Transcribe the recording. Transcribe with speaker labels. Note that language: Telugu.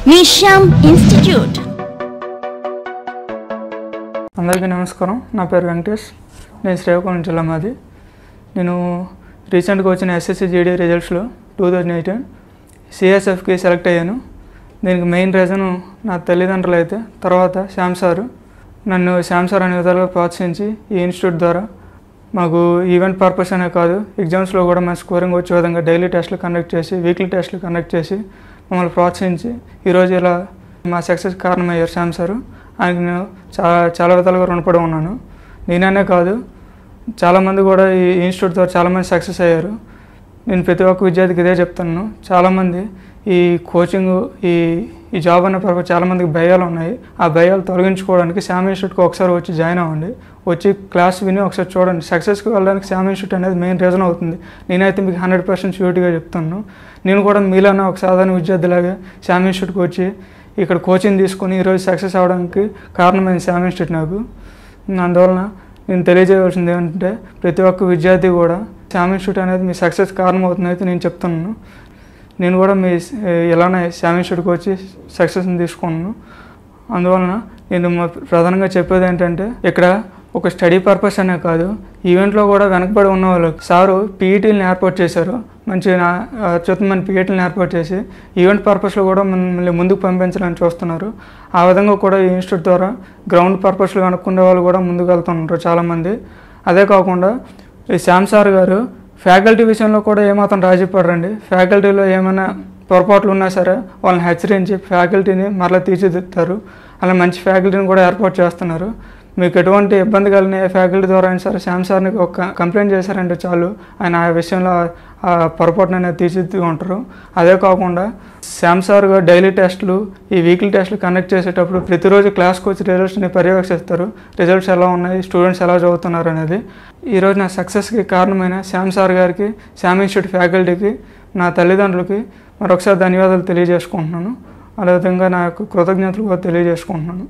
Speaker 1: మీ శ్యామ్ ఇన్స్టిట్యూట్.
Speaker 2: అందరికీ నమస్కారం. నా పేరు వెంకటేష్. నేను శ్రీకాకుళం జిల్లా మాది. నేను రీసెంట్గా వచ్చిన ఎస్ఎస్సి జీడీ రిజల్ట్స్లో 2018 సిఎస్ఎఫ్కి సెలెక్ట్ అయ్యాను. దీనికి మెయిన్ రీజను నా తల్లిదండ్రులు అయితే, తర్వాత శ్యామ్ సార్ నన్ను అనే విధాలుగా ప్రోత్సహించి ఈ ఇన్స్టిట్యూట్ ద్వారా మాకు ఈవెంట్ పర్పస్ అనే కాదు, ఎగ్జామ్స్లో కూడా మన స్కోరింగ్ వచ్చే విధంగా డైలీ టెస్టులు కండక్ట్ చేసి, వీక్లీ టెస్టులు కండక్ట్ చేసి మమ్మల్ని ప్రోత్సహించి ఈరోజు ఇలా మా సక్సెస్ కారణమయ్యారు శ్యామ్ సార్. ఆయనకి నేను చాలా విధాలుగా రుణపడి ఉన్నాను. నేననే కాదు, చాలామంది కూడా ఈ ఇన్స్టిట్యూట్ ద్వారా చాలామంది సక్సెస్ అయ్యారు. నేను ప్రతి ఒక్క విద్యార్థికి ఇదే చెప్తాను. చాలామంది ఈ కోచింగ్, ఈ జాబ్ అనే పర్పస్ చాలామందికి భయాలు ఉన్నాయి. ఆ భయాలు తొలగించుకోవడానికి శ్యామ్ ఇన్స్టిట్యూట్కి ఒకసారి వచ్చి జాయిన్ అవ్వండి. వచ్చి క్లాస్ విని ఒకసారి చూడండి. సక్సెస్కి వెళ్ళడానికి శ్యామ్ ఇన్స్టిట్యూట్ అనేది మెయిన్ రీజన్ అవుతుంది. నేనైతే మీకు 100% ష్యూరిటీగా చెప్తాను. నేను కూడా మీలోనే ఒక సాధారణ విద్యార్థిలాగా శ్యామ్ ఇన్స్టిట్యూట్కి వచ్చి ఇక్కడ కోచింగ్ తీసుకొని ఈరోజు సక్సెస్ అవ్వడానికి కారణమైంది శ్యామ్ ఇన్స్టిట్యూట్ నాకు. అందువలన నేను తెలియజేయవలసింది ఏంటంటే, ప్రతి ఒక్క విద్యార్థి కూడా శ్యామ్ ఇన్స్టిట్యూట్ అనేది మీ సక్సెస్ కారణం అవుతుంది అయితే నేను చెప్తున్నాను. నేను కూడా మీ ఎలానే శ్యామ్ ఇన్స్టిట్యూట్కి వచ్చి సక్సెస్ని తీసుకున్నాను. అందువలన నేను ప్రధానంగా చెప్పేది ఏంటంటే, ఇక్కడ ఒక స్టడీ పర్పస్ అనే కాదు, ఈవెంట్లో కూడా వెనకబడి ఉన్న వాళ్ళకి సారు పీఈటీలను ఏర్పాటు చేశారు. మంచి అత్యుత్తమైన పీఈటీలను ఏర్పాటు చేసి ఈవెంట్ పర్పస్లో కూడా మళ్ళీ ముందుకు పంపించాలని చూస్తున్నారు. ఆ విధంగా కూడా ఈ ఇన్స్టిట్యూట్ ద్వారా గ్రౌండ్ పర్పస్లో వెనక్కుండే వాళ్ళు కూడా ముందుకు వెళ్తున్నారు చాలామంది. అదే కాకుండా ఈ శ్యామ్ సార్ గారు ఫ్యాకల్టీ విషయంలో కూడా ఏమాత్రం రాజీ పడరండి. ఫ్యాకల్టీలో ఏమైనా పొరపాట్లు ఉన్నా సరే వాళ్ళని హెచ్చరించి ఫ్యాకల్టీని మరలా తీర్చిదిద్దుతారు. అలా మంచి ఫ్యాకల్టీని కూడా ఏర్పాటు చేస్తున్నారు. మీకు ఎటువంటి ఇబ్బంది కలిగిన ఏ ఫ్యాకల్టీ ద్వారా అయినా సరే శ్యామ్ సార్ని ఒక కంప్లైంట్ చేశారంటే చాలు, ఆయన ఆ విషయంలో ఆ పొరపాటును అనేది తీర్చిదిద్దుకుంటారు. అదే కాకుండా శ్యామ్ సార్ గారు డైలీ టెస్టులు, ఈ వీక్లీ టెస్టులు కండక్ట్ చేసేటప్పుడు ప్రతిరోజు క్లాస్కి వచ్చి రిజల్ట్స్ని పర్యవేక్షిస్తారు. రిజల్ట్స్ ఎలా ఉన్నాయి, స్టూడెంట్స్ ఎలా చదువుతున్నారు అనేది. ఈరోజు నా సక్సెస్కి కారణమైన శ్యామ్ సార్ గారికి, శ్యామ్ ఇన్స్టిట్యూట్ ఫ్యాకల్టీకి, నా తల్లిదండ్రులకి మరొకసారి ధన్యవాదాలు తెలియజేసుకుంటున్నాను. అదేవిధంగా నా యొక్క కృతజ్ఞతలు కూడా తెలియజేసుకుంటున్నాను.